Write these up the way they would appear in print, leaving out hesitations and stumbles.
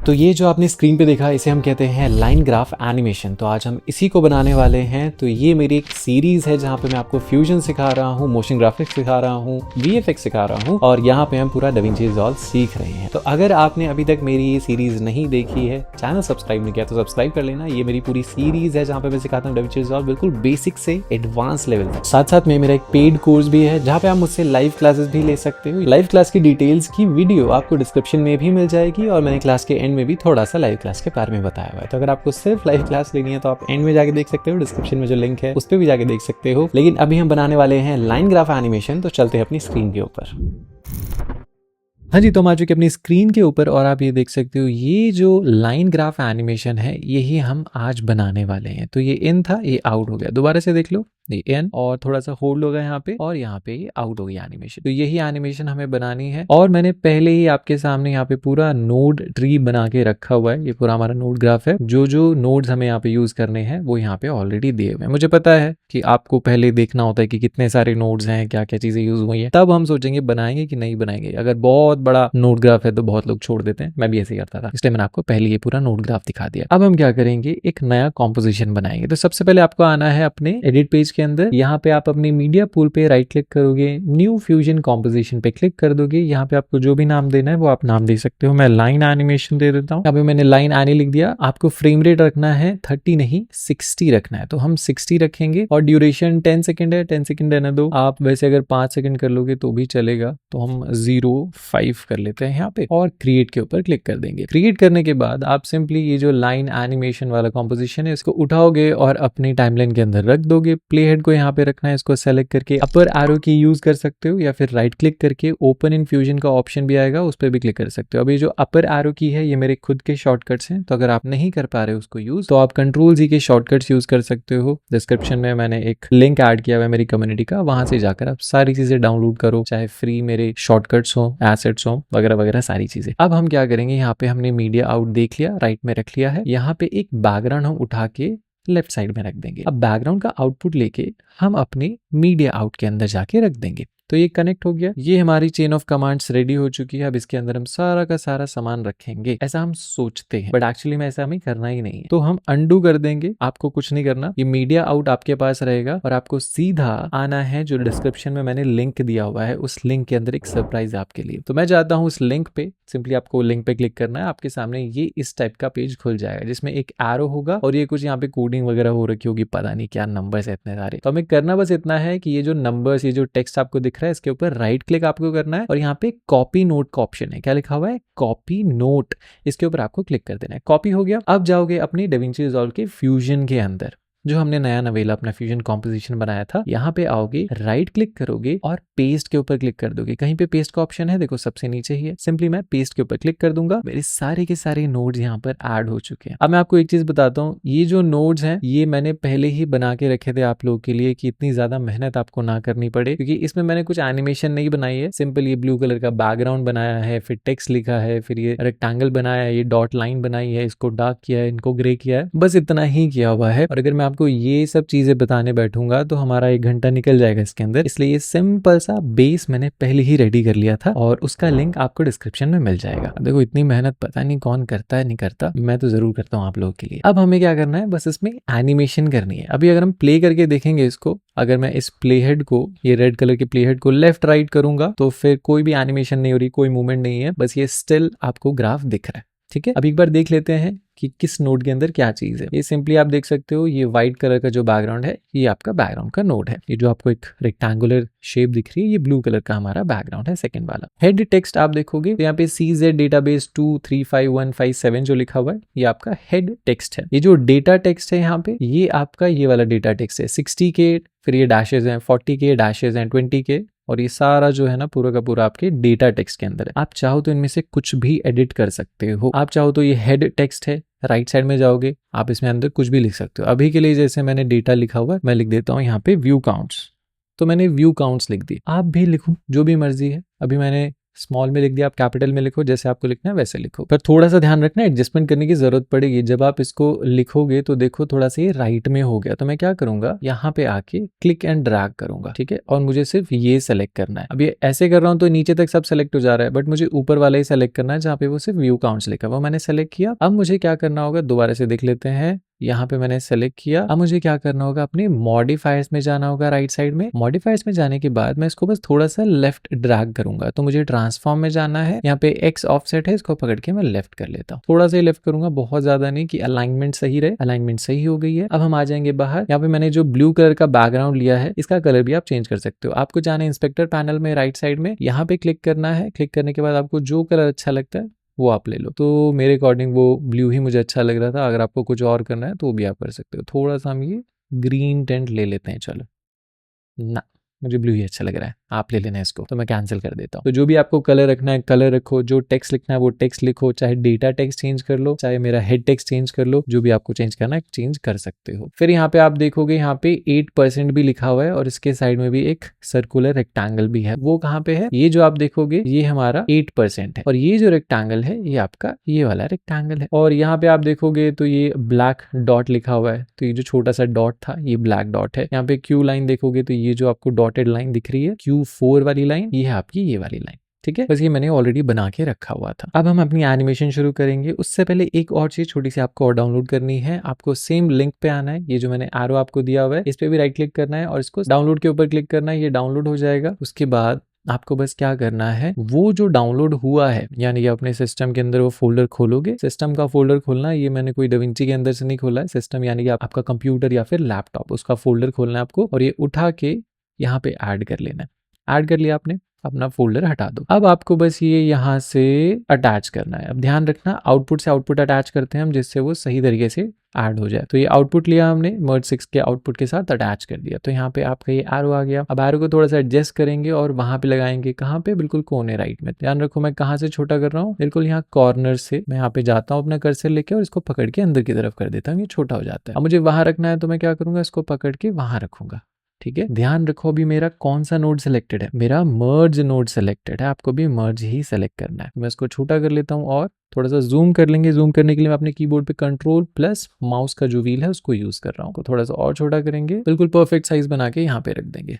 तो ये जो आपने स्क्रीन पे देखा इसे हम कहते हैं लाइन ग्राफ एनिमेशन। तो आज हम इसी को बनाने वाले हैं। तो ये मेरी एक सीरीज है जहाँ पे मैं आपको फ्यूजन सिखा रहा हूँ, मोशन ग्राफिक्स सिखा रहा हूँ, VFX सिखा रहा हूँ और यहाँ पे हम पूरा DaVinci Resolve सीख रहे हैं। तो अगर आपने अभी तक मेरी ये सीरीज नहीं देखी है, चैनल सब्सक्राइब नहीं किया तो सब्सक्राइब कर लेना। ये मेरी पूरी सीरीज है जहाँ पे मैं सिखाता हूँ DaVinci Resolve बिल्कुल बेसिक से एडवांस लेवल तक। साथ साथ में मेरा एक पेड कोर्स भी है जहाँ पे आप मुझसे लाइव क्लासेस भी ले सकते हो। लाइव क्लास की डिटेल्स की वीडियो आपको डिस्क्रिप्शन में भी मिल जाएगी और मैंने क्लास के एंड में भी थोड़ा सा लाइव क्लास के बारे में बताया हुआ है। तो अगर आपको सिर्फ लाइव क्लास लेनी है तो आप एंड में जाके देख सकते हो, डिस्क्रिप्शन में जो लिंक है उस पर भी जाके देख सकते हो। लेकिन अभी हम बनाने वाले हैं लाइन ग्राफ एनिमेशन। तो चलते हैं अपनी स्क्रीन के ऊपर। हाँ जी, तो हम आ चुके अपनी स्क्रीन के ऊपर और आप ये देख सकते हो ये जो लाइन ग्राफ एनिमेशन है यही हम आज बनाने वाले हैं। तो ये इन था, ये आउट हो गया। दोबारा से देख लो, ये इन और थोड़ा सा होल्ड होगा यहाँ पे और यहाँ पे ये आउट हो गई एनिमेशन। तो यही एनिमेशन हमें बनानी है और मैंने पहले ही आपके सामने यहाँ पे पूरा नोड ट्री बना के रखा हुआ है। ये पूरा हमारा नोड ग्राफ है। जो जो नोड्स हमें यहाँ पे यूज करने हैं वो यहाँ पे ऑलरेडी दिए हुए हैं। मुझे पता है कि आपको पहले देखना होता है कि कितने सारे नोड्स हैं, क्या क्या चीजें यूज हुई है, तब हम सोचेंगे बनाएंगे कि नहीं बनाएंगे। अगर बहुत बड़ा नोड ग्राफ है तो बहुत लोग छोड़ देते हैं, मैं भी ऐसे ही करता था, इसलिए मैंने आपको पहले ये पूरा नोड ग्राफ दिखा दिया। अब हम क्या करेंगे, एक नया कॉम्पोजिशन बनाएंगे। तो सबसे पहले आपको आना है अपने एडिट पेज के अंदर। यहाँ पे आप अपनी मीडिया पूल पे राइट क्लिक करोगे, न्यू फ्यूजन कॉम्पोजिशन पे क्लिक कर दोगे। यहाँ पे आपको जो भी नाम देना है वो आप नाम दे सकते हो। मैं लाइन एनिमेशन दे देता हूँ। यहाँ पे मैंने लाइन एनी लिख दिया। आपको फ्रेम रेट रखना है 30 नहीं 60 रखना है, तो हम 60 रखेंगे और ड्यूरेशन 10 सेकंड है, 10 सेकंड रहने दो। आप वैसे अगर 5 सेकंड कर लोगे तो भी चलेगा, तो हम 0.5 कर लेते हैं यहाँ पे और क्रिएट के ऊपर क्लिक कर देंगे। क्रिएट करने के बाद आप सिंपली ये जो लाइन एनिमेशन वाला कॉम्पोजिशन है इसको उठाओगे और अपनी टाइमलाइन के अंदर रख दोगे। प्ले हेड को यहाँ पे रखना है, इसको सेलेक्ट करके अपर एरो की यूज कर सकते हो या फिर राइट क्लिक करके ओपन इन फ्यूजन का ऑप्शन भी आएगा, उस पर भी क्लिक कर सकते हो। अभी जो अपर एरो की है ये मेरे खुद के शॉर्टकट्स हैं, तो अगर आप नहीं कर पा रहे हो उसको यूज तो आप Ctrl+Z के शॉर्टकट्स यूज कर सकते हो। डिस्क्रिप्शन में मैंने एक लिंक ऐड किया हुआ है मेरी कम्युनिटी का, वहां से जाकर आप सारी चीजें डाउनलोड करो, चाहे फ्री मेरे शॉर्टकट्स हो, एसेट्स हो, वगैरह वगैरह सारी चीजें। अब हम क्या करेंगे, यहाँ पे हमने मीडिया आउट देख लिया, राइट में रख लिया है। यहाँ पे एक बैकग्राउंड हम उठा के लेफ्ट साइड में रख देंगे। अब बैकग्राउंड का आउटपुट लेके हम अपने मीडिया आउट के अंदर जाके रख देंगे। तो ये कनेक्ट हो गया। ये हमारी चेन ऑफ कमांड्स रेडी हो चुकी है। अब इसके अंदर हम सारा का सारा सामान रखेंगे, ऐसा हम सोचते हैं, बट एक्चुअली में ऐसा हमें करना ही नहीं है। तो हम अंडू कर देंगे, आपको कुछ नहीं करना। ये मीडिया आउट आपके पास रहेगा और आपको सीधा आना है जो डिस्क्रिप्शन में मैंने लिंक दिया हुआ है, उस लिंक के अंदर एक सरप्राइज आपके लिए। तो मैं जाता हूँ उस लिंक पे, सिंपली आपको लिंक पे क्लिक करना है। आपके सामने ये इस टाइप का पेज खुल जाएगा जिसमें एक एरो होगा और ये कुछ यहाँ पे कोडिंग वगैरह हो रखी होगी, पता नहीं क्या नंबर्स है इतने सारे। तो हमें करना बस इतना है कि ये जो नंबर्स, ये जो टेक्स्ट आपको दिख रहा है इसके ऊपर राइट क्लिक आपको करना है और यहाँ पे कॉपी नोट का ऑप्शन है। क्या लिखा हुआ है, कॉपी नोट, इसके ऊपर आपको क्लिक कर देना है। कॉपी हो गया। अब जाओगे अपनी DaVinci Resolve के फ्यूजन के अंदर, जो हमने नया नवेला अपना फ्यूजन कॉम्पोजिशन बनाया था। यहाँ पे आओगे, राइट क्लिक करोगे और पेस्ट के ऊपर क्लिक कर दोगे। कहीं पे पेस्ट का ऑप्शन है, देखो सबसे नीचे ही है। सिंपली मैं पेस्ट के ऊपर क्लिक कर दूंगा। मेरे सारे के सारे नोड्स यहाँ पर ऐड हो चुके हैं। अब मैं आपको एक चीज बताता हूँ, ये जो नोड्स हैं ये मैंने पहले ही बना के रखे थे आप लोगों के लिए कि इतनी ज्यादा मेहनत आपको ना करनी पड़े, क्योंकि इसमें मैंने कुछ एनिमेशन नहीं बनाई है। सिंपल ये ब्लू कलर का बैकग्राउंड बनाया है, फिर टेक्स्ट लिखा है, फिर ये रेक्टेंगल बनाया है, ये डॉट लाइन बनाई है, इसको डार्क किया है, इनको ग्रे किया है, बस इतना ही किया हुआ है। और अगर मैं आपको ये सब चीजें बताने बैठूंगा तो हमारा 1 घंटा निकल जाएगा इसके अंदर, इसलिए ये सिंपल सा बेस मैंने पहले ही रेडी कर लिया था और उसका लिंक आपको डिस्क्रिप्शन में मिल जाएगा। देखो इतनी मेहनत पता नहीं कौन करता है, नहीं करता, मैं तो जरूर करता हूँ आप लोगों के लिए। अब हमें क्या करना है, बस इसमें एनिमेशन करनी है। अभी अगर हम प्ले करके देखेंगे इसको, अगर मैं इस प्ले हेड को, ये रेड कलर के प्ले हेड को लेफ्ट राइट करूंगा तो फिर कोई भी एनिमेशन नहीं हो रही, कोई मूवमेंट नहीं है, बस ये स्टिल आपको ग्राफ दिख रहा है। ठीक है, अब एक बार देख लेते हैं कि किस नोड के अंदर क्या चीज है। ये सिंपली आप देख सकते हो, ये व्हाइट कलर का जो बैकग्राउंड है ये आपका बैकग्राउंड का नोड है। ये जो आपको एक रेक्टेंगुलर शेप दिख रही है ये ब्लू कलर का हमारा बैकग्राउंड है, सेकंड वाला। हेड टेक्स्ट आप देखोगे तो यहाँ पे CZ डेटाबेस 235157 जो लिखा हुआ है ये आपका हेड टेक्स्ट है। ये जो डेटा टेक्स्ट है यहाँ पे ये आपका ये वाला डेटा टेक्स्ट है। 60K, फिर ये डैशेज हैं, 40K डैशेज हैं, 20K, और ये सारा जो है ना पूरा का पूरा आपके डेटा टेक्स्ट के अंदर है। आप चाहो तो इनमें से कुछ भी एडिट कर सकते हो। आप चाहो तो ये हेड टेक्स्ट है, राइट साइड में जाओगे आप इसमें अंदर कुछ भी लिख सकते हो। अभी के लिए जैसे मैंने डेटा लिखा हुआ है, मैं लिख देता हूँ यहाँ पे व्यू काउंट्स, तो मैंने व्यू काउंट्स लिख दी। आप भी लिखो जो भी मर्जी है। अभी मैंने स्मॉल में लिख दिया, आप कैपिटल में लिखो, जैसे आपको लिखना है वैसे लिखो। पर थोड़ा सा ध्यान रखना, एडजस्टमेंट करने की जरूरत पड़ेगी। जब आप इसको लिखोगे तो देखो थोड़ा सा ये राइट में हो गया, तो मैं क्या करूंगा, यहाँ पे आके क्लिक एंड ड्रैग करूंगा, ठीक है। और मुझे सिर्फ ये सेलेक्ट करना है। अब ये ऐसे कर रहा हूँ तो नीचे तक सब सेलेक्ट हो जा रहा है, बट मुझे ऊपर वाला ही सेलेक्ट करना है जहाँ पे वो सिर्फ व्यू काउंट्स लिखा है, वो मैंने सेलेक्ट किया। अब मुझे क्या करना होगा, दोबारा से देख लेते हैं। यहाँ पे मैंने सेलेक्ट किया। अब मुझे क्या करना होगा, अपने मॉडिफायर्स में जाना होगा, राइट साइड में। मॉडिफायर्स में जाने के बाद मैं इसको बस थोड़ा सा लेफ्ट ड्रैग करूंगा, तो मुझे ट्रांसफॉर्म में जाना है। यहाँ पे एक्स ऑफसेट है, इसको पकड़ के मैं लेफ्ट कर लेता हूँ, थोड़ा सा लेफ्ट करूंगा, बहुत ज्यादा नहीं, कि अलाइनमेंट सही रहे। अलाइनमेंट सही हो गई है। अब हम आ जाएंगे बाहर। यहाँ पे मैंने जो ब्लू कलर का बैकग्राउंड लिया है, इसका कलर भी आप चेंज कर सकते हो। आपको जाना है इंस्पेक्टर पैनल में, राइट साइड में, यहाँ पे क्लिक करना है। क्लिक करने के बाद आपको जो कलर अच्छा लगता है वो आप ले लो। तो मेरे अकॉर्डिंग वो ब्लू ही मुझे अच्छा लग रहा था। अगर आपको कुछ और करना है तो वो भी आप कर सकते हो। थोड़ा सा हम ये ग्रीन टेंट ले लेते हैं, चलो ना, मुझे ब्लू ही अच्छा लग रहा है, आप ले लेना इसको, तो मैं कैंसिल कर देता हूँ। तो जो भी आपको कलर रखना है कलर रखो, जो टेक्स्ट लिखना है वो टेक्स्ट लिखो, चाहे डेटा टेक्स्ट चेंज कर लो, चाहे मेरा हेड टेक्स्ट चेंज कर लो, जो भी आपको चेंज करना है चेंज कर सकते हो। फिर यहाँ पे आप देखोगे, यहाँ पे 8% भी लिखा हुआ है और इसके साइड में भी एक सर्कुलर रेक्टेंगल भी है। वो कहाँ पे है, ये जो आप देखोगे ये हमारा 8% है, और ये जो रेक्टेंगल है ये आपका ये वाला रेक्टेंगल है। और यहाँ पे आप देखोगे तो ये ब्लैक डॉट लिखा हुआ है, तो ये जो छोटा सा डॉट था ये ब्लैक डॉट है। यहाँ पे क्यू लाइन देखोगे तो ये जो आपको डॉटेड लाइन दिख रही है, Q4 वाली लाइन, ये है आपकी ये वाली लाइन, ठीक है। बस ये मैंने ऑलरेडी बना के रखा हुआ था। अब हम अपनी एनिमेशन शुरू करेंगे। उससे पहले एक और चीज छोटी सी आपको और डाउनलोड करनी है। आपको सेम लिंक पे आना है, ये जो मैंने एरो आपको दिया हुआ है इस पे भी राइट क्लिक करना है और इसको डाउनलोड के ऊपर क्लिक करना है। ये डाउनलोड हो जाएगा। उसके बाद आपको बस क्या करना है, वो जो डाउनलोड हुआ है, यानी कि अपने सिस्टम के अंदर वो फोल्डर खोलोगे। सिस्टम का फोल्डर खोलना है, ये मैंने कोई DaVinci के अंदर से नहीं खोला है। सिस्टम यानी कि आपका कंप्यूटर या फिर लैपटॉप, उसका फोल्डर खोलना है आपको, और ये उठा के यहाँ पे ऐड कर लेना है। ऐड कर लिया आपने, अपना फोल्डर हटा दो। अब आपको बस ये यहाँ से अटैच करना है। अब ध्यान रखना, आउटपुट से आउटपुट अटैच करते हैं हम, जिससे वो सही तरीके से ऐड हो जाए। तो ये आउटपुट लिया हमने, मर्ज 6 के आउटपुट के साथ अटैच कर दिया। तो यहाँ पे आपका ये एरो आ गया। अब एरो को थोड़ा सा एडजस्ट करेंगे और वहां पे लगाएंगे, कहाँ पे, बिल्कुल कोने राइट में। ध्यान रखो मैं कहाँ से छोटा कर रहा हूँ, बिल्कुल यहाँ कॉर्नर से मैं यहाँ पे जाता हूँ अपना कर्सर लेके और इसको पकड़ के अंदर की तरफ कर देता हूँ, ये छोटा हो जाता है। अब मुझे वहां रखना है तो मैं क्या करूंगा, इसको पकड़ के वहां रखूंगा, ठीक है। ध्यान रखो अभी मेरा कौन सा नोड सिलेक्टेड है, मेरा मर्ज नोड सिलेक्टेड है। आपको भी मर्ज ही सिलेक्ट करना है। मैं इसको छोटा कर लेता हूँ और थोड़ा सा जूम कर लेंगे। जूम करने के लिए मैं अपने कीबोर्ड पे कंट्रोल प्लस माउस का जो व्हील है उसको यूज कर रहा हूँ। तो थोड़ा सा और छोटा करेंगे, बिल्कुल परफेक्ट साइज बना के यहाँ पे रख देंगे।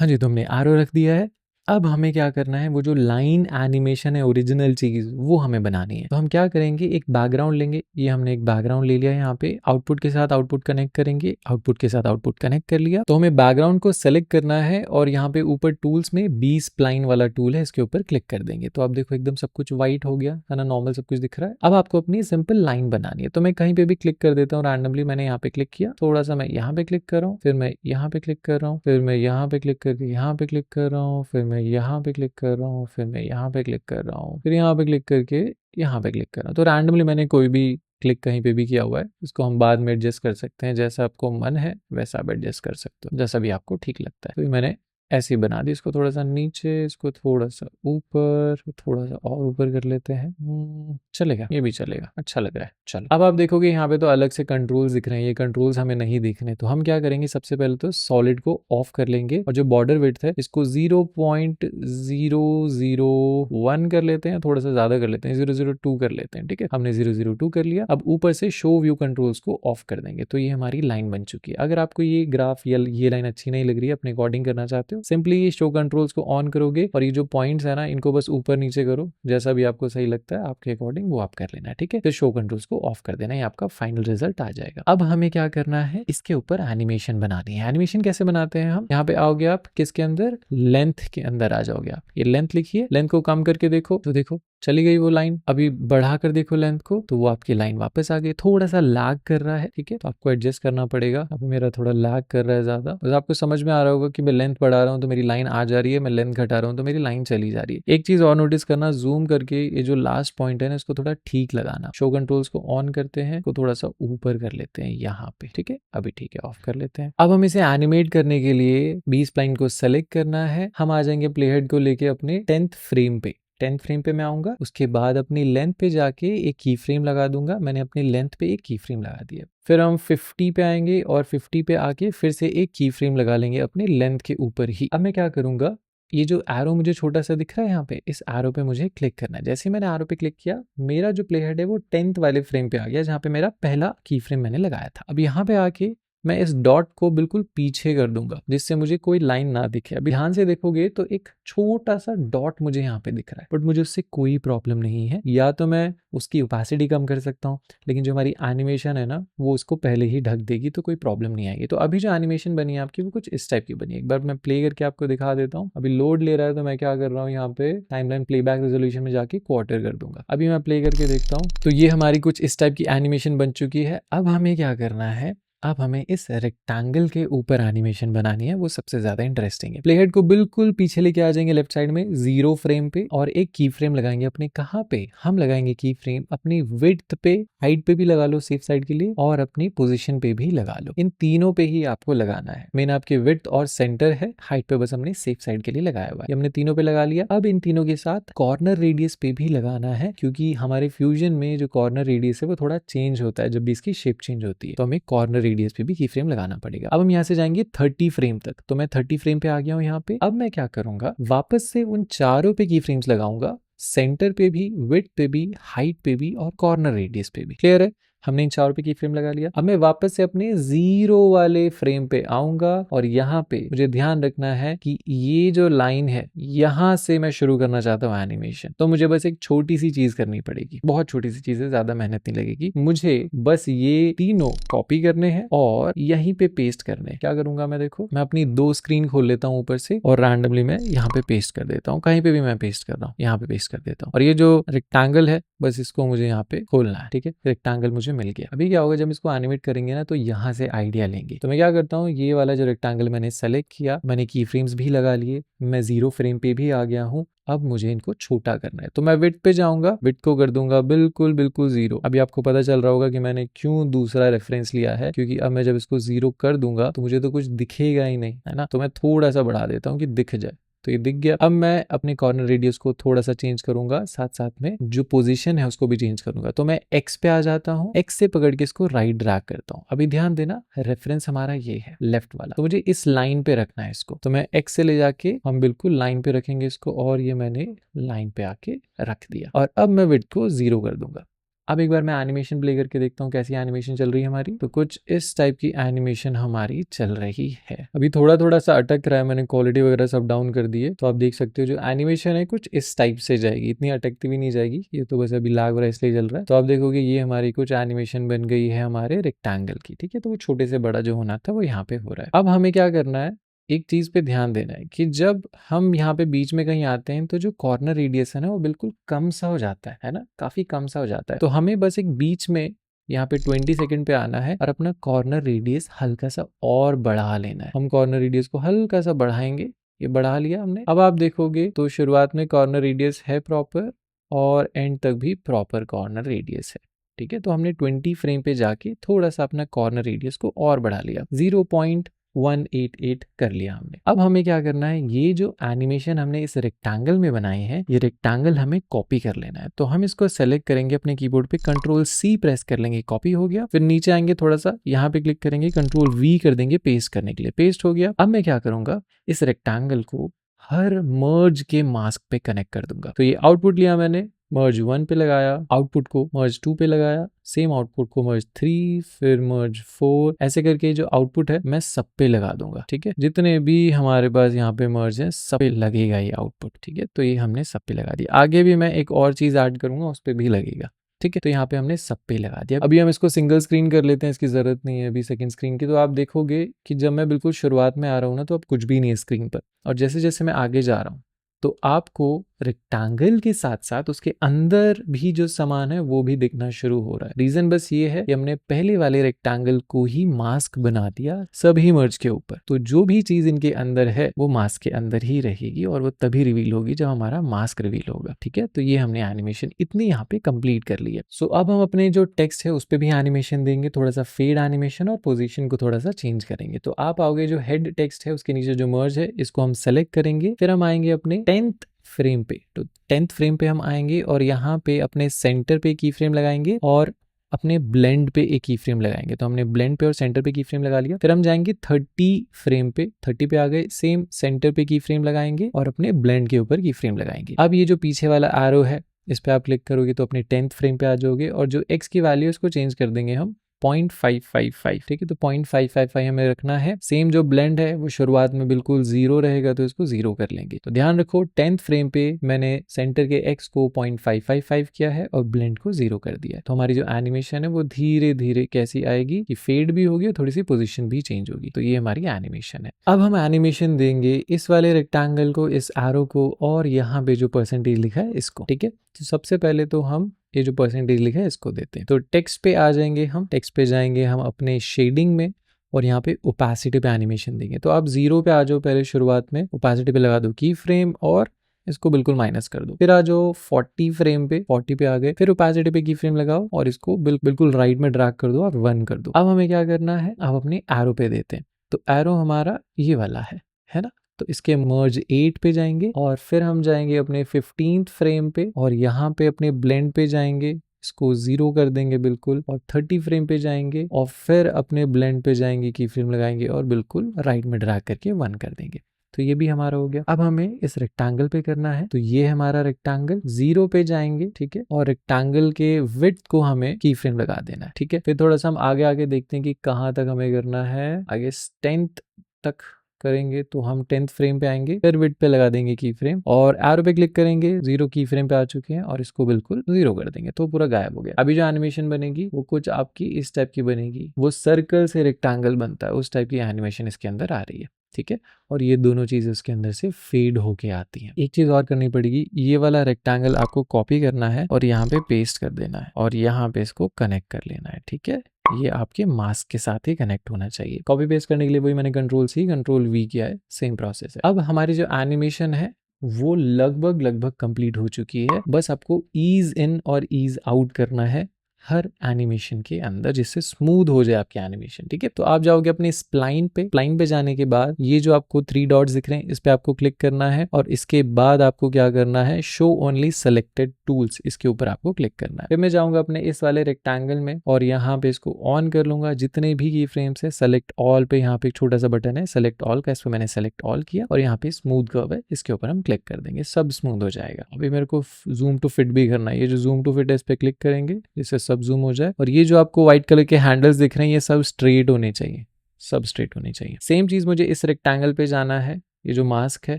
हाँ जी, तो हमने आरो रख दिया है। अब हमें क्या करना है, वो जो लाइन एनिमेशन है ओरिजिनल चीज, वो हमें बनानी है। तो हम क्या करेंगे, एक बैकग्राउंड लेंगे। ये हमने एक बैकग्राउंड ले लिया है। यहाँ पे आउटपुट के साथ आउटपुट कनेक्ट करेंगे, आउटपुट के साथ आउटपुट कनेक्ट कर लिया। तो हमें बैकग्राउंड को सेलेक्ट करना है और यहाँ पे ऊपर टूल्स में बी स्प्लाइन वाला टूल है, इसके ऊपर क्लिक कर देंगे। तो आप देखो एकदम सब कुछ व्हाइट हो गया है ना, नॉर्मल सब कुछ दिख रहा है। अब आपको अपनी सिंपल लाइन बनानी है। तो मैं कहीं पे भी क्लिक कर देता हूँ रैंडमली। मैंने यहाँ पे क्लिक किया, थोड़ा सा मैं यहाँ पे क्लिक कर रहा हूँ, फिर मैं यहाँ पे क्लिक कर रहा हूँ, फिर मैं यहाँ पे क्लिक करके यहाँ पे क्लिक कर रहा हूँ, फिर मैं यहाँ पे क्लिक कर रहा हूँ, फिर मैं यहाँ पे क्लिक कर रहा हूँ, फिर यहाँ पे क्लिक करके यहाँ पे क्लिक कर रहा हूँ। तो रैंडमली मैंने कोई भी क्लिक कहीं पे भी किया हुआ है। इसको हम बाद में एडजस्ट कर सकते हैं, जैसा आपको मन है वैसा आप एडजस्ट कर सकते हो, जैसा भी आपको ठीक लगता है। तो ये मैंने ऐसे ही बना दी। इसको थोड़ा सा नीचे, इसको थोड़ा सा ऊपर, थोड़ा सा और ऊपर कर लेते हैं। चलेगा, ये भी चलेगा, अच्छा लग रहा है। चलो अब आप देखोगे यहाँ पे तो अलग से कंट्रोल्स दिख रहे हैं। ये कंट्रोल्स हमें नहीं दिखने, तो हम क्या करेंगे, सबसे पहले तो सॉलिड को ऑफ कर लेंगे और जो बॉर्डर विड्थ है इसको 0.001 कर लेते हैं, थोड़ा सा ज्यादा कर लेते हैं, 002 कर लेते हैं, ठीक है। हमने 002 कर लिया। अब ऊपर से शो व्यू कंट्रोल्स को ऑफ कर देंगे। तो ये हमारी लाइन बन चुकी है। अगर आपको ये ग्राफ या ये लाइन अच्छी नहीं लग रही है, अपने अकॉर्डिंग करना चाहते हो, सिंपली शो कंट्रोल्स को ऑन करोगे और ये जो पॉइंट्स है ना, इनको बस ऊपर नीचे करो, जैसा भी आपको सही लगता है आपके अकॉर्डिंग वो आप कर लेना है, ठीक है। फिर शो कंट्रोल्स को ऑफ कर देना, ये आपका फाइनल रिजल्ट आ जाएगा। अब हमें क्या करना है, इसके ऊपर एनिमेशन बनानी है। एनिमेशन कैसे बनाते हैं हम, यहाँ पे आओगे आप, किसके अंदर, लेंथ के अंदर आ जाओगे आप। ये लेंथ लिखिए, लेंथ को कम करके देखो तो देखो चली गई वो लाइन। अभी बढ़ा कर देखो लेंथ को, तो वो आपकी लाइन वापस आ गई। थोड़ा सा लैग कर रहा है, ठीक है, तो आपको एडजस्ट करना पड़ेगा। अभी मेरा थोड़ा लैग कर रहा है ज्यादा, बस आपको समझ में आ रहा होगा कि मैं लेंथ बढ़ा रहा हूँ तो मेरी लाइन आ जा रही है, मैं लेंथ घटा रहा हूँ तो मेरी लाइन चली जा रही है। एक चीज और नोटिस करना, जूम करके ये जो लास्ट पॉइंट है ना, इसको थोड़ा ठीक लगाना। शो कंट्रोल्स को ऑन करते हैं, को थोड़ा सा ऊपर कर लेते हैं यहाँ पे, ठीक है। अभी ठीक है, ऑफ कर लेते हैं। अब हम इसे एनिमेट करने के लिए बी स्प्लाइन को सेलेक्ट करना है। हम आ जाएंगे प्लेहेड को लेके अपने 10th फ्रेम पे, 10th फ्रेम पे मैं आऊंगा, उसके बाद अपनी लेंथ पे जाके एक की फ्रेम लगा दूंगा। मैंने अपनी लेंथ पे एक की फ्रेम लगा दिया। फिर हम 50 पे आएंगे और 50 पे आके फिर से एक की फ्रेम लगा लेंगे अपने लेंथ के ऊपर ही। अब मैं क्या करूंगा, ये जो एरो मुझे छोटा सा दिख रहा है यहाँ पे, इस एरो पे मुझे क्लिक करना है। जैसे ही मैंने एरो पे क्लिक किया, मेरा जो प्ले हेड है वो 10th वाले फ्रेम पे आ गया, जहाँ पे मेरा पहला की फ्रेम मैंने लगाया था। अब यहाँ पे आके मैं इस डॉट को बिल्कुल पीछे कर दूंगा, जिससे मुझे कोई लाइन ना दिखे। अभी ध्यान से देखोगे तो एक छोटा सा डॉट मुझे यहाँ पे दिख रहा है, बट मुझे उससे कोई प्रॉब्लम नहीं है। या तो मैं उसकी ओपेसिटी कम कर सकता हूँ, लेकिन जो हमारी एनिमेशन है ना, वो उसको पहले ही ढक देगी, तो कोई प्रॉब्लम नहीं आएगी। तो अभी जो एनिमेशन बनी है आपकी, वो कुछ इस टाइप की बनी है। एक बार मैं प्ले करके आपको दिखा देता हूँ। अभी लोड ले रहा है, तो मैं क्या कर रहा हूँ, यहाँ पे टाइमलाइन प्लेबैक रेजोल्यूशन में जाके क्वार्टर कर दूंगा। अभी मैं प्ले करके देखता हूँ, तो ये हमारी कुछ इस टाइप की एनिमेशन बन चुकी है। अब हमें क्या करना है, अब हमें इस रेक्टेंगल के ऊपर एनिमेशन बनानी है, वो सबसे ज्यादा इंटरेस्टिंग है। प्लेहेड को बिल्कुल पीछे लेके आ जाएंगे लेफ्ट साइड में 0 फ्रेम पे, और एक की फ्रेम लगाएंगे अपने, कहाँ पे हम लगाएंगे की फ्रेम, अपनी विड्थ पे, हाइट पे भी लगा लो सेफ साइड के लिए, और अपनी पोजीशन पे भी लगा लो। इन तीनों पे ही आपको लगाना है। मेन आपके विड्थ और सेंटर है, हाइट पे बस हमने सेफ साइड के लिए लगाया हुआ है। हमने तीनों पे लगा लिया। अब इन तीनों के साथ कॉर्नर रेडियस पे भी लगाना है, क्योंकि हमारे फ्यूजन में जो कॉर्नर रेडियस है वो थोड़ा चेंज होता है जब भी इसकी शेप चेंज होती है, तो हमें कॉर्नर रेडियस पे भी की फ्रेम लगाना पड़ेगा। अब हम यहाँ से जाएंगे 30 फ्रेम तक, तो मैं 30 फ्रेम पे आ गया हूँ यहाँ पे। अब मैं क्या करूंगा, वापस से उन चारों पे की फ्रेम्स लगाऊंगा, सेंटर पे भी, विड्थ पे भी, हाइट पे भी, और कॉर्नर रेडियस पे भी। क्लियर है? हमने इन चारों पे की फ्रेम लगा लिया। अब मैं वापस से अपने 0 वाले फ्रेम पे आऊंगा, और यहाँ पे मुझे ध्यान रखना है कि ये जो लाइन है, यहाँ से मैं शुरू करना चाहता हूँ एनिमेशन। तो मुझे बस एक छोटी सी चीज करनी पड़ेगी, बहुत छोटी सी चीज है, ज्यादा मेहनत नहीं लगेगी। मुझे बस ये तीनों कॉपी करने हैं और यहीं पे पेस्ट करने हैं। क्या करूंगा मैं, देखो, मैं अपनी 2 स्क्रीन खोल लेता हूँ ऊपर से, और रैंडमली मैं यहाँ पे पेस्ट कर देता हूँ। कहीं पे भी मैं पेस्ट कर रहा हूँ, यहाँ पे पेस्ट कर देता हूँ। और ये जो रेक्टेंगल है, बस इसको मुझे यहाँ पे खोलना है। ठीक है, रेक्टेंगल मुझे मिल गया। अभी क्या होगा, जब इसको एनिमेट करेंगे ना, तो यहाँ से आइडिया लेंगे। तो मैं क्या करता हूँ, ये वाला जो रेक्टेंगल मैंने सेलेक्ट किया, मैंने की फ्रेम्स भी लगा लिए, मैं 0 फ्रेम पे भी आ गया हूँ। अब मुझे इनको छोटा करना है, तो मैं विड्थ पे जाऊंगा, विड्थ को कर दूंगा बिल्कुल बिल्कुल 0। अभी आपको पता चल रहा होगा कि मैंने क्यों दूसरा रेफरेंस लिया है, क्योंकि अब मैं जब इसको 0 कर दूंगा तो मुझे तो कुछ दिखेगा ही नहीं, है ना। तो मैं थोड़ा सा बढ़ा देता हूँ कि दिख जाए, तो ये दिख गया। अब मैं अपने कॉर्नर रेडियस को थोड़ा सा चेंज करूंगा, साथ साथ में जो पोजीशन है उसको भी चेंज करूंगा। तो मैं एक्स पे आ जाता हूँ, एक्स से पकड़ के इसको राइट ड्रैग करता हूँ। अभी ध्यान देना, रेफरेंस हमारा ये है लेफ्ट वाला, तो मुझे इस लाइन पे रखना है इसको। तो मैं एक्स से ले जाके हम बिल्कुल लाइन पे रखेंगे इसको, और ये मैंने लाइन पे आके रख दिया। और अब मैं विड्थ को 0 कर दूंगा। अब एक बार मैं एनिमेशन प्ले करके देखता हूँ कैसी एनिमेशन चल रही है हमारी। तो कुछ इस टाइप की एनिमेशन हमारी चल रही है। अभी थोड़ा थोड़ा सा अटक रहा है, मैंने क्वालिटी वगैरह सब डाउन कर दी है, तो आप देख सकते हो जो एनिमेशन है कुछ इस टाइप से जाएगी, इतनी अटकती भी नहीं जाएगी। ये तो बस अभी लाग रहा है इसलिए चल रहा है। तो आप देखोगे ये हमारी कुछ एनिमेशन बन गई है हमारे रेक्टेंगल की। ठीक है, तो वो छोटे से बड़ा जो होना था वो यहाँ पे हो रहा है। अब हमें क्या करना है, एक चीज पे ध्यान देना है कि जब हम यहाँ पे बीच में कहीं आते हैं, तो जो कॉर्नर रेडियस है ना, वो बिल्कुल कम सा हो जाता है ना, काफी कम सा हो जाता है। तो हमें बस एक बीच में यहाँ पे 20 सेकंड पे आना है, और अपना कॉर्नर रेडियस हल्का सा और बढ़ा लेना है। हम कॉर्नर रेडियस को हल्का सा बढ़ाएंगे, ये बढ़ा लिया हमने। अब आप देखोगे तो शुरुआत में कॉर्नर रेडियस है प्रॉपर, और एंड तक भी प्रॉपर कॉर्नर रेडियस है। ठीक है, तो हमने 20 फ्रेम पे जाके थोड़ा सा अपना कॉर्नर रेडियस को और बढ़ा लिया, 0.188 कर लिया हमने। अब हमें क्या करना है, ये जो एनिमेशन हमने इस रेक्टेंगल में बनाए हैं, ये रेक्टेंगल हमें कॉपी कर लेना है। तो हम इसको सेलेक्ट करेंगे अपने कीबोर्ड पे, Ctrl+C प्रेस कर लेंगे, कॉपी हो गया। फिर नीचे आएंगे, थोड़ा सा यहाँ पे क्लिक करेंगे, Ctrl+V कर देंगे पेस्ट करने के लिए, पेस्ट हो गया। अब मैं क्या करूंगा, इस रेक्टेंगल को हर मर्ज के मास्क पे कनेक्ट कर दूंगा। तो ये आउटपुट लिया मैंने, मर्ज 1 पे लगाया, आउटपुट को मर्ज 2 पे लगाया, सेम आउटपुट को मर्ज 3, फिर मर्ज 4, ऐसे करके जो आउटपुट है मैं सब पे लगा दूंगा। ठीक है, जितने भी हमारे पास यहाँ पे मर्ज है सब पे लगेगा ये आउटपुट। ठीक है, तो ये हमने सब पे लगा दिया। आगे भी मैं एक और चीज ऐड करूंगा, उस पे भी लगेगा। ठीक है, तो यहाँ पे हमने सब पे लगा दिया। अभी हम इसको सिंगल स्क्रीन कर लेते हैं, इसकी जरूरत नहीं है अभी सेकंड स्क्रीन की। तो आप देखोगे कि जब मैं बिल्कुल शुरुआत में आ रहा हूँ ना, तो अब कुछ भी नहीं है स्क्रीन पर, और जैसे जैसे मैं आगे जा रहा हूँ तो आपको रेक्टेंगल के साथ साथ उसके अंदर भी जो सामान है वो भी दिखना शुरू हो रहा है। रीजन बस ये है कि हमने पहले वाले रेक्टेंगल को ही मास्क बना दिया सभी मर्ज के ऊपर, तो जो भी चीज इनके अंदर है वो मास्क के अंदर ही रहेगी, और वो तभी रिवील होगी जब हमारा मास्क रिवील होगा। ठीक है, तो ये हमने एनिमेशन इतनी यहाँ पे कंप्लीट कर ली है। सो अब हम अपने जो टेक्स्ट है उस पर भी एनिमेशन देंगे, थोड़ा सा फेड एनिमेशन, और पोजिशन को थोड़ा सा चेंज करेंगे। तो आप आओगे, जो हेड टेक्स्ट है उसके नीचे जो मर्ज है इसको हम सेलेक्ट करेंगे, फिर हम आएंगे अपने 10th फ्रेम पे, तो 10th फ्रेम पे हम आएंगे और यहाँ पे अपने सेंटर पे की फ्रेम लगाएंगे और अपने ब्लेंड पे एक की फ्रेम लगाएंगे। तो हमने ब्लेंड पे और सेंटर पे की फ्रेम लगा लिया। फिर हम जाएंगे 30 फ्रेम पे, 30 पे आ गए, सेम सेंटर पे की फ्रेम लगाएंगे और अपने ब्लेंड के ऊपर की फ्रेम लगाएंगे। अब ये जो पीछे वाला एरो है इस पे आप क्लिक करोगे तो अपने 10th फ्रेम पे आ जाओगे और जो x की वैल्यू है उसको चेंज कर देंगे हम 0.555, ठीक है। तो 0.555 हमें रखना है। सेम जो ब्लेंड है वो शुरुआत में बिल्कुल 0 रहेगा तो इसको 0 कर लेंगे। तो ध्यान रखो 10th फ्रेम पे मैंने सेंटर के x को 0.555 किया है और ब्लेंड को 0 कर दिया है। तो हमारी जो एनिमेशन है वो धीरे धीरे कैसी आएगी कि फेड भी होगी और थोड़ी सी पोजीशन भी चेंज होगी। तो ये हमारी एनिमेशन है। अब हम एनिमेशन देंगे इस वाले रेक्टेंगल को, इस एरो को और यहाँ पे जो परसेंटेज लिखा है इसको, ठीक है। तो सबसे पहले तो हम ये जो परसेंटेज लिखा है इसको देते हैं। तो टेक्स्ट पे आ जाएंगे हम, टेक्स्ट पे जाएंगे हम अपने शेडिंग में और यहाँ पे ओपेसिटी पे एनिमेशन देंगे। तो आप 0 पे आ जाओ पहले शुरुआत में, ओपेसिटी पे लगा दो की फ्रेम और इसको बिल्कुल माइनस कर दो। फिर आ जाओ 40 फ्रेम पे, 40 पे आ गए, फिर ओपेसिटी पे की फ्रेम लगाओ और इसको बिल्कुल राइट में ड्रैग कर दो और 1 कर दो। अब हमें क्या करना है, अब अपने एरो पे देते हैं। तो एरो हमारा ये वाला है ना। तो इसके मर्ज 8 पे जाएंगे और फिर हम जाएंगे अपने 15th फ्रेम पे और यहाँ पे अपने ब्लेंड पे जाएंगे, इसको 0 कर देंगे बिल्कुल और 30 फ्रेम पे जाएंगे और फिर अपने ब्लेंड पे जाएंगे, की फ्रेम लगाएंगे और बिल्कुल राइट में ड्रैग करके 1 कर देंगे। तो ये भी हमारा हो गया। अब हमें इस रेक्टेंगल पे करना है। तो ये हमारा रेक्टेंगल, 0 पे जाएंगे, ठीक है, और रेक्टेंगल के विड्थ को हमें की फ्रेम लगा देना है, ठीक है। फिर थोड़ा सा हम आगे आगे देखते हैं कि कहाँ तक हमें करना है। आगे 10th तक करेंगे तो हम 10th फ्रेम पे आएंगे, फिर विड्थ पे लगा देंगे की फ्रेम और एरो पे क्लिक करेंगे, 0 की फ्रेम पे आ चुके हैं और इसको बिल्कुल 0 कर देंगे तो पूरा गायब हो गया। अभी जो एनिमेशन बनेगी वो कुछ आपकी इस टाइप की बनेगी, वो सर्कल से रेक्टेंगल बनता है उस टाइप की एनिमेशन इसके अंदर आ रही है, ठीक है। और ये दोनों चीजें उसके अंदर से फेड होके आती हैं। एक चीज और करनी पड़ेगी, ये वाला रेक्टेंगल आपको कॉपी करना है और यहाँ पे पेस्ट कर देना है और यहाँ पे इसको कनेक्ट कर लेना है, ठीक है। ये आपके मास्क के साथ ही कनेक्ट होना चाहिए। कॉपी पेस्ट करने के लिए वही मैंने Ctrl+C Ctrl+V किया है, सेम प्रोसेस है। अब हमारी जो एनिमेशन है वो लगभग कंप्लीट हो चुकी है। बस आपको ईज इन और ईज आउट करना है हर एनिमेशन के अंदर, जिससे स्मूथ हो जाए आपकी एनिमेशन, ठीक है। तो आप जाओगे अपने स्प्लाइन पे जाने के बाद ये जो आपको 3 डॉट्स दिख रहे हैं इस पे आपको क्लिक करना है और इसके बाद आपको क्या करना है, शो ओनली सेलेक्टेड टूल्स, इसके ऊपर आपको क्लिक करना है। फिर मैं जाऊंगा अपने इस वाले रेक्टेंगल में और यहाँ पे इसको ऑन कर लूंगा। जितने भी की फ्रेम्स है सेलेक्ट ऑल पे, यहाँ पे एक छोटा सा बटन है सेलेक्ट ऑल का, इस पे मैंने सेलेक्ट ऑल किया और यहाँ पे स्मूथ कर्व है, इसके ऊपर हम क्लिक कर देंगे, सब स्मूथ हो जाएगा। अभी मेरे को जूम टू फिट भी करना है। ये जो जूम टू फिट है इस पे क्लिक करेंगे जिससे सब जूम हो जाए और ये जो आपको व्हाइट कलर के हैंडल्स दिख रहे हैं ये सब स्ट्रेट होने चाहिए, सब स्ट्रेट होने चाहिए। सेम चीज मुझे इस रेक्टेंगल पे जाना है। ये जो मास्क है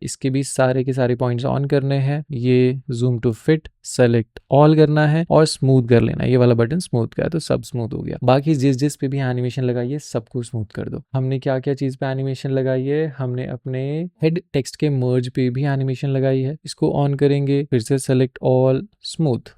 इसके भी सारे के सारे पॉइंट्स ऑन करने हैं। ये zoom to fit select all करना है और स्मूथ कर लेना है। ये वाला बटन स्मूथ का है तो सब स्मूथ हो गया। बाकी जिस पे भी एनिमेशन लगाई है सबको स्मूथ कर दो। हमने क्या क्या चीज पे एनिमेशन लगाई है, हमने अपने हेड टेक्स्ट के मर्ज पे भी एनिमेशन लगाई है। इसको ऑन करेंगे, फिर से सेलेक्ट ऑल, स्मूथ,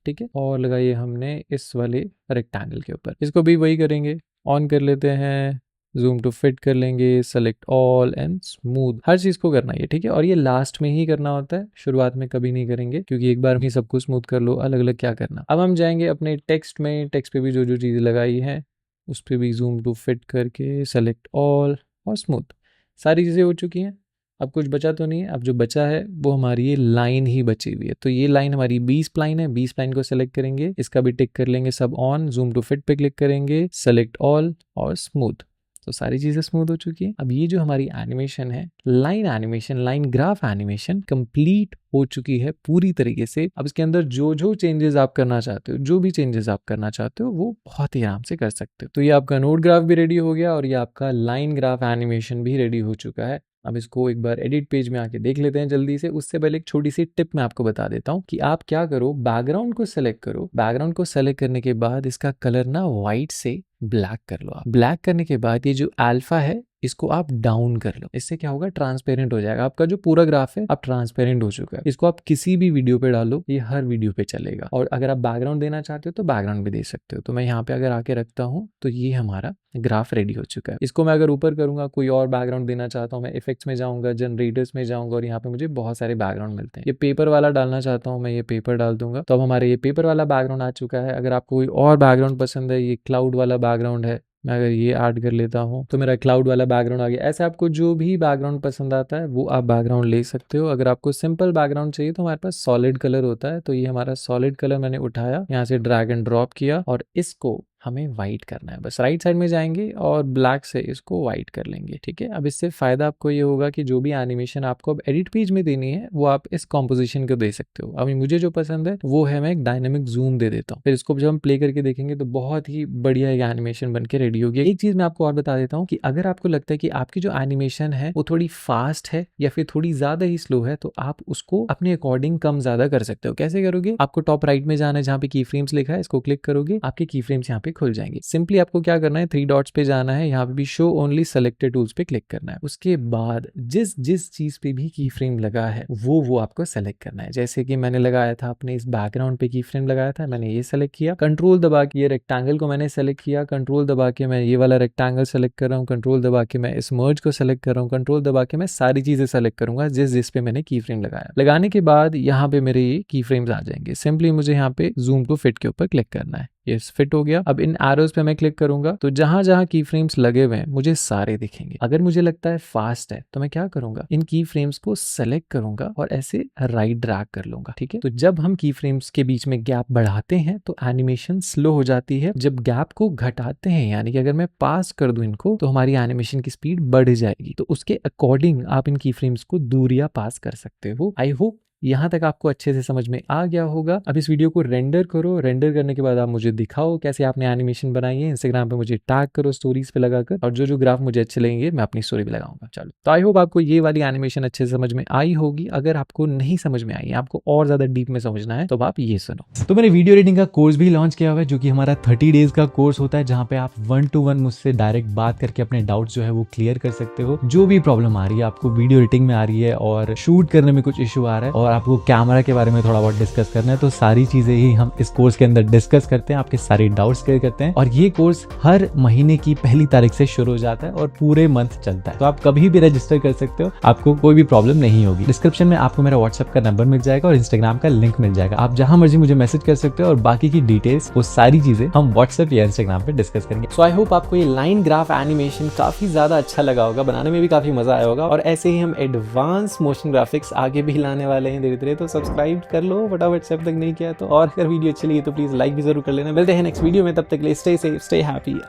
ठीक है, और लगाइए हमने इस वाले रेक्टेंगल के ऊपर। इसको भी वही करेंगे, ऑन कर लेते हैं, जूम टू फिट कर लेंगे, सेलेक्ट ऑल एंड स्मूथ, हर चीज को करना है, ठीक है। और ये लास्ट में ही करना होता है, शुरुआत में कभी नहीं करेंगे क्योंकि एक बार ही सबको स्मूथ कर लो, अलग अलग क्या करना। अब हम जाएंगे अपने टेक्स्ट में, टेक्स्ट पे भी जो जो चीजें लगाई है उस पर भी जूम टू फिट करके सेलेक्ट ऑल और स्मूथ, सारी चीजें हो चुकी हैं। अब कुछ बचा तो नहीं है, अब जो बचा है वो हमारी ये लाइन ही बची हुई है। तो ये लाइन हमारी बी स्प्लाइन है, बी स्प्लाइन को सेलेक्ट करेंगे, इसका भी टिक कर लेंगे, सब ऑन, जूम टू फिट पे क्लिक करेंगे, सेलेक्ट ऑल और स्मूथ। तो सारी चीजें स्मूथ हो चुकी है। अब ये जो हमारी एनिमेशन है, line animation, line graph animation complete हो चुकी है पूरी तरीके से। अब इसके अंदर जो जो चेंजेस आप करना चाहते हो, जो भी चेंजेस आप करना चाहते हो वो बहुत ही आराम से कर सकते हो। तो ये आपका नोड ग्राफ भी रेडी हो गया और ये आपका लाइन ग्राफ एनिमेशन भी रेडी हो चुका है। अब इसको एक बार एडिट पेज में आके देख लेते हैं जल्दी से। उससे पहले एक छोटी सी टिप मैं आपको बता देता हूँ कि आप क्या करो, बैकग्राउंड को सेलेक्ट करो। बैकग्राउंड को सेलेक्ट करने के बाद इसका कलर ना व्हाइट से ब्लैक कर लो। आप ब्लैक करने के बाद ये जो अल्फा है इसको आप डाउन कर लो। इससे क्या होगा, ट्रांसपेरेंट हो जाएगा। आपका जो पूरा ग्राफ है अब ट्रांसपेरेंट हो चुका है। इसको आप किसी भी वीडियो पे डालो, ये हर वीडियो पे चलेगा। और अगर आप बैकग्राउंड देना चाहते हो तो बैकग्राउंड भी दे सकते हो। तो मैं यहाँ पे अगर आके रखता हूँ तो ये हमारा ग्राफ रेडी हो चुका है। इसको मैं अगर ऊपर करूंगा, कोई और बैकग्राउंड देना चाहता हूँ, मैं इफेक्ट्स में जाऊंगा, जनरेटर्स में जाऊंगा और यहाँ पे मुझे बहुत सारे बैकग्राउंड मिलते हैं। ये पेपर वाला डालना चाहता हूँ, मैं ये पेपर डाल दूंगा तो अब हमारे ये पेपर वाला बैकग्राउंड आ चुका है। अगर आपको कोई और बैकग्राउंड पसंद है, ये क्लाउड वाला बैकग्राउंड है, मैं अगर ये ऐड कर लेता हूँ तो मेरा क्लाउड वाला बैकग्राउंड आ गया। ऐसे आपको जो भी बैकग्राउंड पसंद आता है वो आप बैकग्राउंड ले सकते हो। अगर आपको सिंपल बैकग्राउंड चाहिए तो हमारे पास सॉलिड कलर होता है, तो ये हमारा सॉलिड कलर मैंने उठाया, यहाँ से ड्रैग एंड ड्रॉप किया और इसको हमें वाइट करना है। बस राइट साइड में जाएंगे और ब्लैक से इसको वाइट कर लेंगे, ठीक है। अब इससे फायदा आपको ये होगा कि जो भी एनिमेशन आपको अब एडिट पेज में देनी है वो आप इस कॉम्पोजिशन को दे सकते हो। अब मुझे जो पसंद है वो है, मैं एक डायनेमिक जूम दे देता हूँ, फिर इसको जब हम प्ले करके देखेंगे तो बहुत ही बढ़िया एक एनिमेशन बन के रेडी हो गया। एक चीज मैं आपको और बता देता हूँ कि अगर आपको लगता है कि आपकी जो एनिमेशन है वो थोड़ी फास्ट है या फिर थोड़ी ज्यादा ही स्लो है तो आप उसको अपने अकॉर्डिंग कम ज्यादा कर सकते हो। कैसे करोगे? आपको टॉप राइट में जाना है, जहाँ पे की फ्रेम्स लिखा है, इसको क्लिक करोगे, आपके की फ्रेम्स यहाँ पे खुल जाएंगे। सिंपली आपको क्या करना है, 3 डॉट्स पे जाना है, यहाँ पे भी शो ओनली सेलेक्टेड टूल्स पे क्लिक करना है। उसके बाद जिस चीज पे भी की फ्रेम लगा है वो आपको सेलेक्ट करना है। जैसे कि मैंने लगाया था अपने इस बैकग्राउंड पे की फ्रेम लगाया था, मैंने ये सेलेक्ट किया, कंट्रोल दबा के ये रेक्टेंगल को मैंने सेलेक्ट किया, कंट्रोल दबा के मैं ये वाला रेक्टेंगल सेलेक्ट कर रहा हूँ, कंट्रोल दबा के मैं इस मर्ज को सेलेक्ट कर रहा हूँ, कंट्रोल दबा के मैं सारी चीजें सेलेक्ट करूंगा जिस पे मैंने की फ्रेम लगाया। लगाने के बाद यहाँ पे मेरे ये की फ्रेम्स आ जाएंगे। सिंपली मुझे यहाँ पे जूम टू फिट के ऊपर क्लिक करना है, ये फिट हो गया। अब इन एरोज पे मैं क्लिक करूंगा तो जहां जहां की फ्रेम्स लगे हुए हैं मुझे सारे दिखेंगे। अगर मुझे लगता है फास्ट है तो मैं क्या करूंगा, इन की फ्रेम्स को सेलेक्ट करूंगा और ऐसे राइट ड्रैग कर लूंगा, ठीक है। तो जब हम की फ्रेम्स के बीच में गैप बढ़ाते हैं तो एनिमेशन स्लो हो जाती है। जब गैप को घटाते हैं, यानी कि अगर मैं पास कर दूं इनको, तो हमारी एनिमेशन की स्पीड बढ़ जाएगी। तो उसके अकॉर्डिंग आप इन की फ्रेम्स को दूरियां पास कर सकते हो। आई होप यहाँ तक आपको अच्छे से समझ में आ गया होगा। अब इस वीडियो को रेंडर करो, रेंडर करने के बाद आप मुझे दिखाओ कैसे आपने एनिमेशन बनाई है। इंस्टाग्राम पे मुझे टैग करो स्टोरीज पे लगाकर, और जो ग्राफ मुझे अच्छे लगेंगे मैं अपनी स्टोरी पे लगाऊंगा। चलो, तो आई होप आपको ये वाली एनिमेशन अच्छे से समझ में आई होगी। अगर आपको नहीं समझ में आई, आपको और ज्यादा डीप में समझना है, तो आप ये सुनो। तो मैंने वीडियो एडिटिंग का कोर्स भी लॉन्च किया हुआ है, जो कि हमारा 30 डेज का कोर्स होता है, जहाँ पे आप 1-to-1 मुझसे डायरेक्ट बात करके अपने डाउट्स जो है वो क्लियर कर सकते हो। जो भी प्रॉब्लम आ रही है, आपको वीडियो एडिटिंग में आ रही है और शूट करने में कुछ इशू आ रहा है और आपको कैमरा के बारे में थोड़ा बहुत डिस्कस करना है, तो सारी चीजें ही हम इस कोर्स के अंदर डिस्कस करते हैं, आपके सारे डाउट्स क्लियर करते हैं। और ये कोर्स हर महीने की पहली तारीख से शुरू हो जाता है और पूरे मंथ चलता है, तो आप कभी भी रजिस्टर कर सकते हो, आपको कोई भी प्रॉब्लम नहीं होगी। डिस्क्रिप्शन में आपको मेरा व्हाट्सएप का नंबर मिल जाएगा और इंस्टाग्राम का लिंक मिल जाएगा, आप जहां मर्जी मुझे मैसेज कर सकते हो और बाकी की डिटेल्स, वो सारी चीजें हम व्हाट्सएप या इंस्टाग्राम पे डिस्कस करेंगे। सो आई होप आपको ये लाइन ग्राफ एनिमेशन काफी ज्यादा अच्छा लगा होगा, बनाने में भी काफी मजा आया होगा। और ऐसे ही हम एडवांस मोशन ग्राफिक्स आगे भी लाने वाले हैं धीरे धीरे, तो सब्सक्राइब कर लो फटाफट से अब तक नहीं किया तो। और अगर वीडियो अच्छी लगी तो प्लीज लाइक भी जरूर कर लेना। मिलते हैं नेक्स्ट वीडियो में, तब तक के लिए stay safe, stay happy,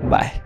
bye.